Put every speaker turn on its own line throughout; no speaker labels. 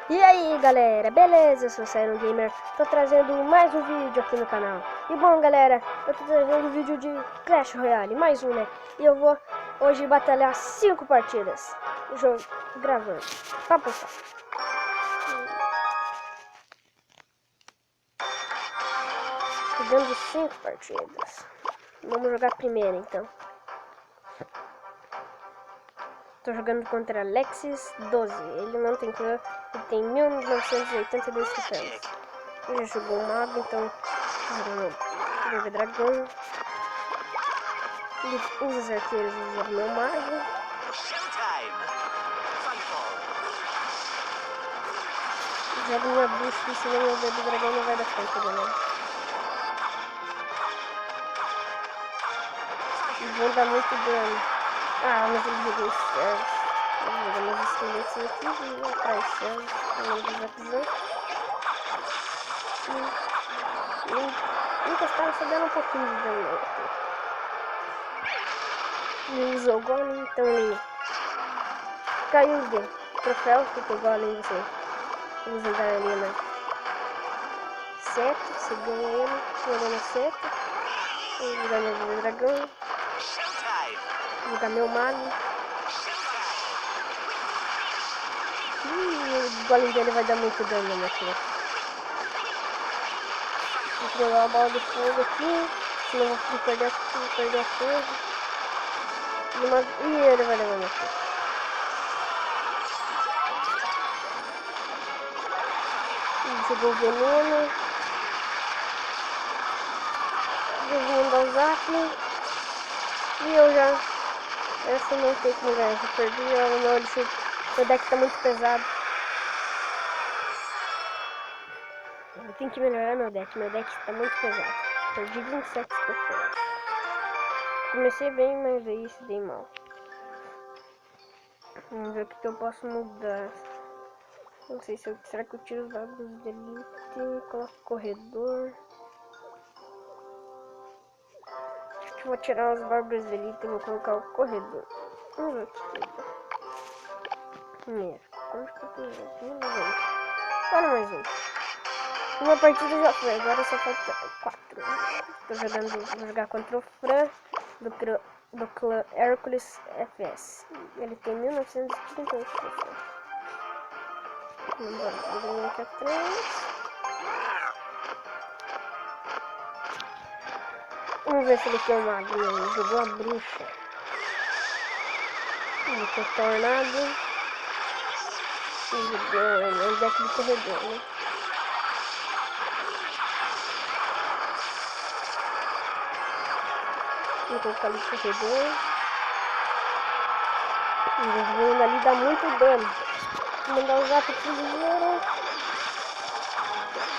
E aí galera, beleza? Eu sou o Siren Gamer, tô trazendo mais um vídeo aqui no canal. E bom galera, eu tô trazendo um vídeo de Clash Royale, mais um, né? E eu vou hoje batalhar 5 partidas. Jogo gravando, pra postar. Jogando 5 partidas. Vamos jogar primeiro então. Tô jogando contra Alexis 12. Ele não tem clã, ele tem 1982 troféus. Ele já jogou um mago, então jogando dragão. Ele usa os arqueiros e usa meu mago. Joga minha busca, senão meu bebê dragão não vai dar conta, galera. E vão dar muito dano. Ah, mas ele jogou Servos. Ele jogou meus esqueletos aqui e atrás Servos. Eu não E encostar só dando um pouquinho de dano. Ele usou o golem, então ele caiu de troféu, porque o golem você usa da arena 7, você ganha ele, arena 7. Vou jogar meu dragão, vou jogar meu mago. O golem dele vai dar muito dano na aqui. Vou jogar uma bola de fogo aqui, senão eu vou perder a fogo. E ele vai levar uma fogo. Jogou veneno. Vou mandar o zap. E eu já... Essa não tem como ganhar. Eu perdi. Meu deck tá muito pesado. Eu tenho que melhorar meu deck. Meu deck tá muito pesado. Perdi 27 troféus. Comecei bem, mas aí se dei mal. Vamos ver o que eu posso mudar. Não sei se eu... Será que eu tiro os bárbaros de elite? Coloco corredor. Acho que vou tirar os bárbaros de elite e vou colocar o corredor. Vamos ver o que dá. Primeiro. Agora mais um. Uma partida já foi, agora só falta 4. Vou jogar contra o Fran do clã Hércules FS. Ele tem 1938 troféus. Vamos ganhar aqui atrás. Vamos ver se ele tem um mago. Ele jogou a bruxa. Ele tem tornado. Ele jogou o deck de corredor, né? Vou colocar ali no corredor. O Runa ali dá muito dano. Vou mandar o zap primeiro.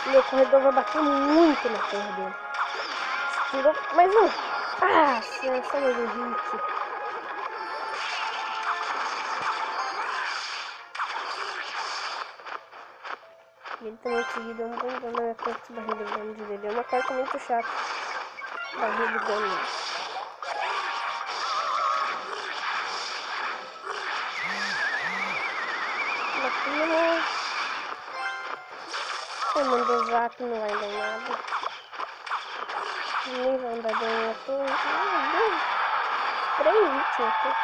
Meu corredor vai bater muito na torre dele. Tirou mais um. Ah, só mais um hit. Ele também seguido um bom dano na carta de barreira de dano dele. É uma carta muito chata. Barreira de dano. Ele mandou zap, não vai dar nada. Nem vai andar dano na torre. Meu Deus. 3 hits na torre.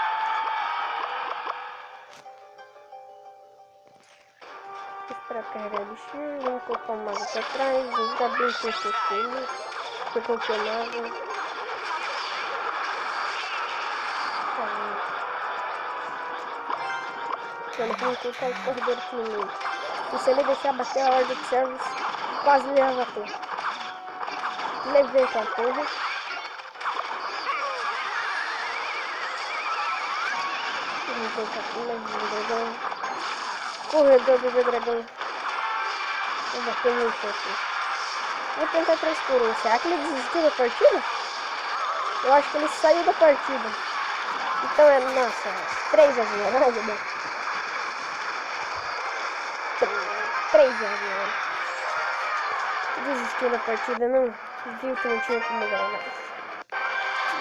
Vou esperar carregar o bichinho. Vamos colocar o mago pra trás. Vou jogar bem com esse filho. Eu coloquei o mago. Ele vai colocar o corredor aqui no meio. E se ele deixar bater a ordem de servos, quase leva a torre. Levei com a torre. Vamos colocar o dragão. Corredor do dragão. Vou bater muito aqui. Vou tentar 3 por 1. Será que ele desistiu da partida? Eu acho que ele saiu da partida. Então é, nossa, 3-0. Ai, meu Deus. 3-0. Desistiu da partida, não viu que não tinha como ganhar mais.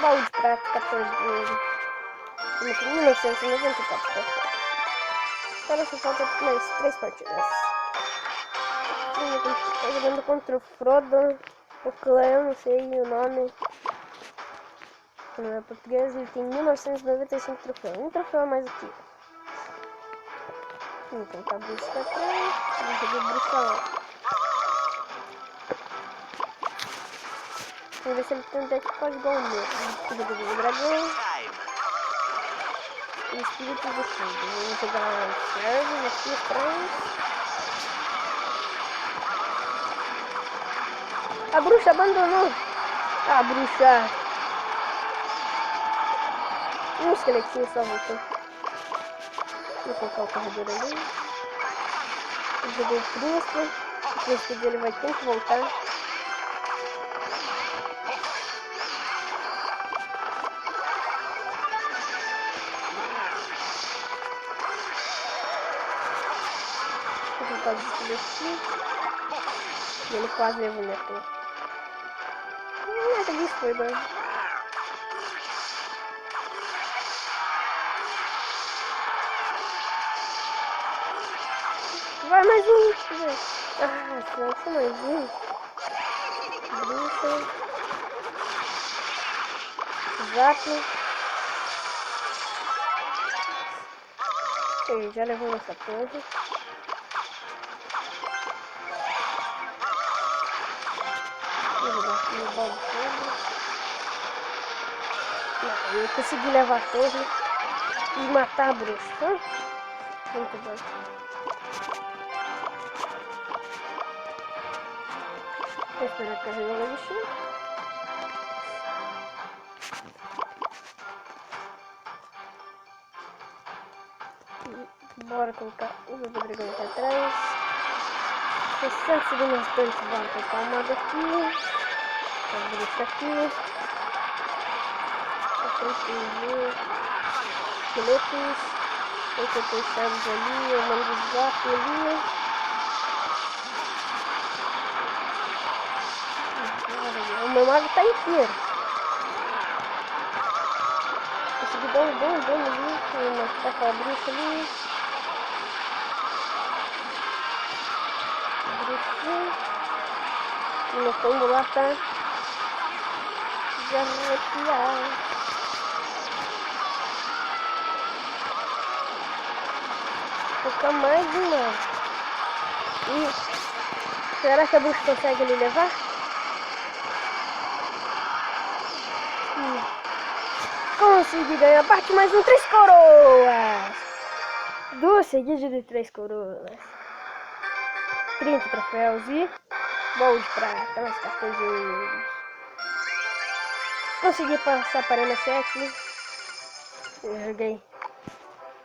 Baú de prata, 14 de ouro. 1994. Agora só falta mais 3 partidas. Tô jogando contra o Frodo, o clã, não sei o nome. Não é português, ele tem 1995 troféus. Um troféu a mais aqui. Vou colocar a bruxa pra trás. Vou jogar a bruxa lá. Vamos ver se ele tem um deck quase igual o meu. Espírito do dragão. E espírito do fogo. Vamos jogar servos aqui atrás. A bruxa abandonou. A bruxa. E um esqueletinho só voltou. Vou colocar o corredor ali. Ele jogou o príncipe. O príncipe dele vai ter que voltar. Vou colocar o esqueleto aqui. E ele quase levou minha torre. Nada disso foi bom. Vai mais um. Só mais um. Bruxa. Zap. Ele já levou nossa torre. Vou jogar aqui no balde todo. Não, eu consegui levar a torre e matar a bruxa. Muito bom. Vou esperar carregar o lixo. Bora colocar o dragão aqui atrás. 60 segundos restantes. Bora colocar o mago aqui. A bruxa aqui. Esqueletos. Tem que ter chaves ali. Eu mando o zap ali. O meu mago tá inteiro. Consegui dar um bom dano ali. Vou matar aquela bruxa ali. Bruxa. E meu combo lá tá de arrepiar. Vou colocar mais uma. E será que a bruxa consegue ele levar? Consegui ganhar a parte mais um 3 coroas. 2 seguidas de 3 coroas. 30 troféus e bol de prata, mais cartões. Consegui passar para a Arena 7. Eu joguei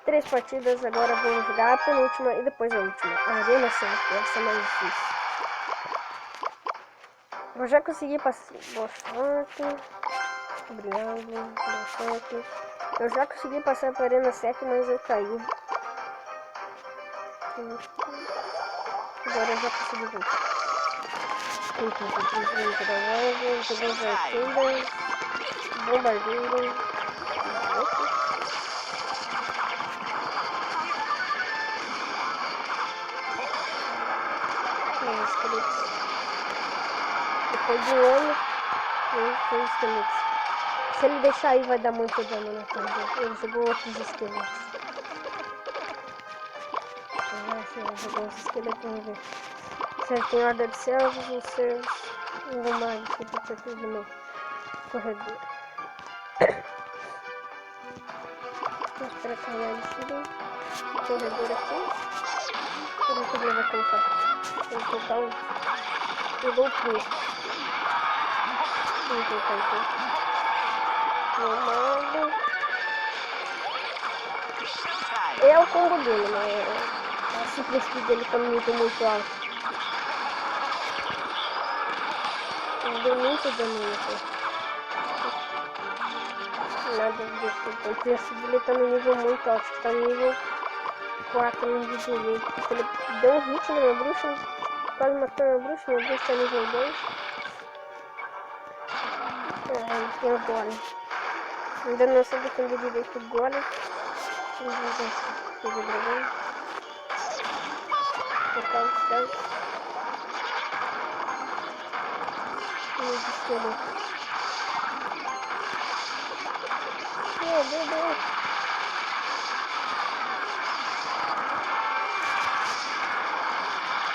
3 partidas, agora vou jogar a penúltima e depois a última. A Arena 7, essa é mais difícil. Eu já consegui passar. Boa sorte. Obrigado, boa sorte. Eu já consegui passar para a Arena 7, mas eu caí. Agora eu já consegui voltar. Bombardeiro. Esqueletos. Depois de um ano, tem esqueletos. Se ele deixar aí, vai dar muito dano na torre. Ele jogou outros esqueletos. Ele jogou os esqueletos, vamos ver. Se ele tem ordem de servos, os seus mágicos para perto do meu corredor. Vamos esperar carregar ele subir. Corredor aqui. Por isso ele vai colocar. Vou colocar um. Pegou o pulo. Vamos colocar então. Normal. É o combo dele, né? A super speed dele tá muito alto. Ele deu muito dano aqui. Nada disso. O preço dele tá no nível muito alto. Acho que tá no nível 4 no vídeo. Ele deu um hit na minha bruxa. Quase matou a minha bruxa. Minha bruxa tá nível 2. Ele tem o golem. Ainda não sei defender direito o golem. Vamos ver se o dragão. Vou matar os céus. E os esqueletos. Meu Deus.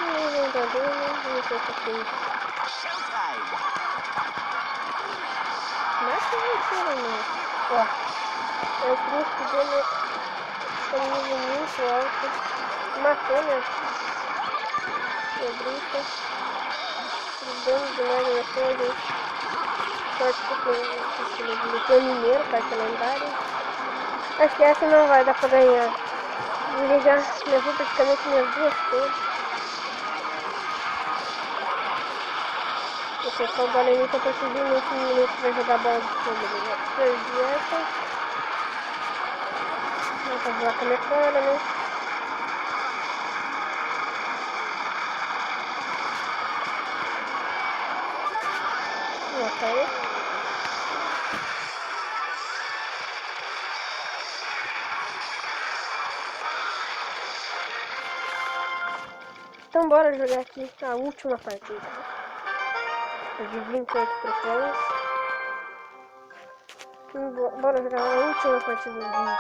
Não tá dando, não sei o que é isso. Mata você, né? Ó, eu trouxe dele com um nível muito alto. Matou, né? Eu brinco. Dando de nada na coisa. Sorte que ele tem mineiro, carta lendária. Acho que essa não vai dar pra ganhar. Ele já levou praticamente minhas duas torres. Eu sei que o Balenito tá perseguindo esse minuto pra jogar bola de fogo. Eu perdi essa. Vou fazer a minha cara, né? Ok. Então bora jogar aqui a última partida. De 28 troféus. Bora jogar a última partida do vídeo.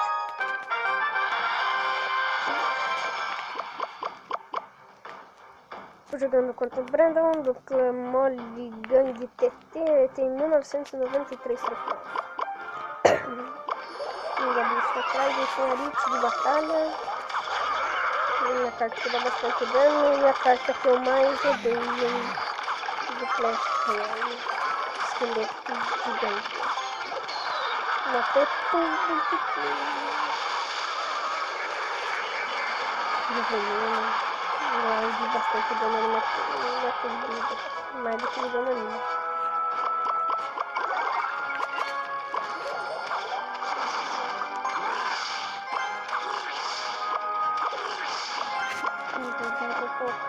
Tô jogando contra o Brandon do clã Molly Gang TT. Tem 1993 troféus. Um gabicho atrás, tem a elite de batalha. Minha carta que dá bastante dano e a carta que eu mais odeio do Clash Royale. Esqueleto gigante. Matou tudo que tem. De veneno. Eu de bastante dano na corrida. Mais do que o dano ali.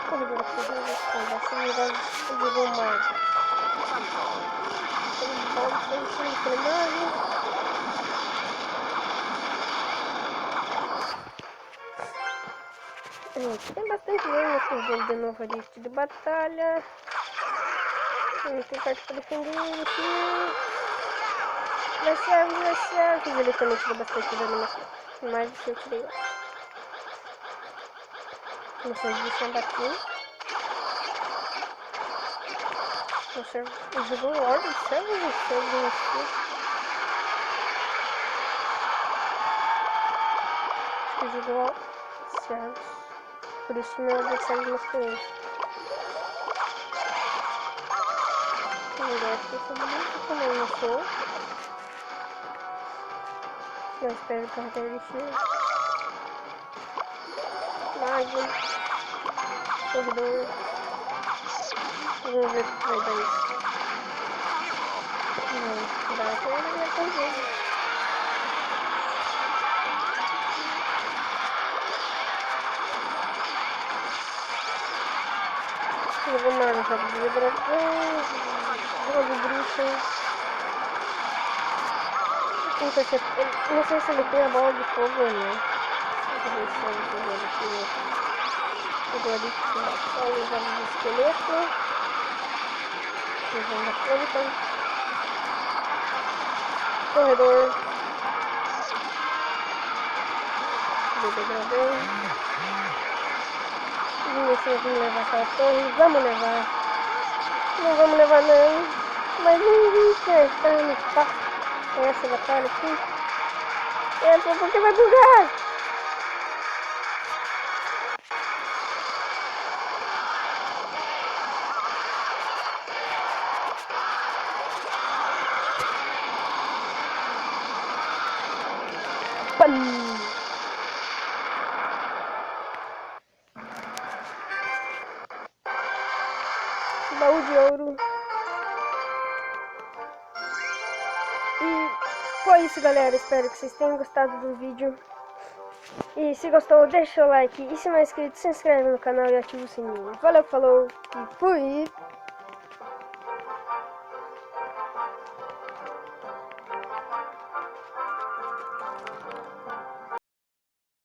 Corredor assim, ele jogou mais. Ele volta em cima do primário. Tem bastante mesmo esse jogo de novo ali de batalha. Tem parte pra defender aqui. Vai ser. Ele também tirou bastante dano nas costas. Mais do que eu tirei lá. Começou a descendo aqui. Você jogou o Order de Server aqui. Acho que jogou Servers. Por isso meu adversário não experiência. Eu acho que eu sou bonito também, não sou? Eu espero que eu tenha vestido. Mago. Corredor. Vamos ver o que vai dar isso. Não, dá pra ver a coisa. Jogou mais no jogo de dragão. Jogo de bruxa. Não sei se ele tem a bola de fogo ou não. Deixa eu ver se ele tem bola de fogo. Jogou ali só os jogos de esqueleto. Jogando a planta. Corredor. Bebê dragão. Vamos ver se vamos levar aquela torre. Vamos levar. Não vamos levar não. Mas ninguém quer estar no papo. Essa batalha aqui. Entra porque vai bugar. Pam. Baú de ouro. E foi isso, galera. Espero que vocês tenham gostado do vídeo. E se gostou, deixa o like. E se não é inscrito, se inscreve no canal e ativa o sininho. Valeu, falou e fui!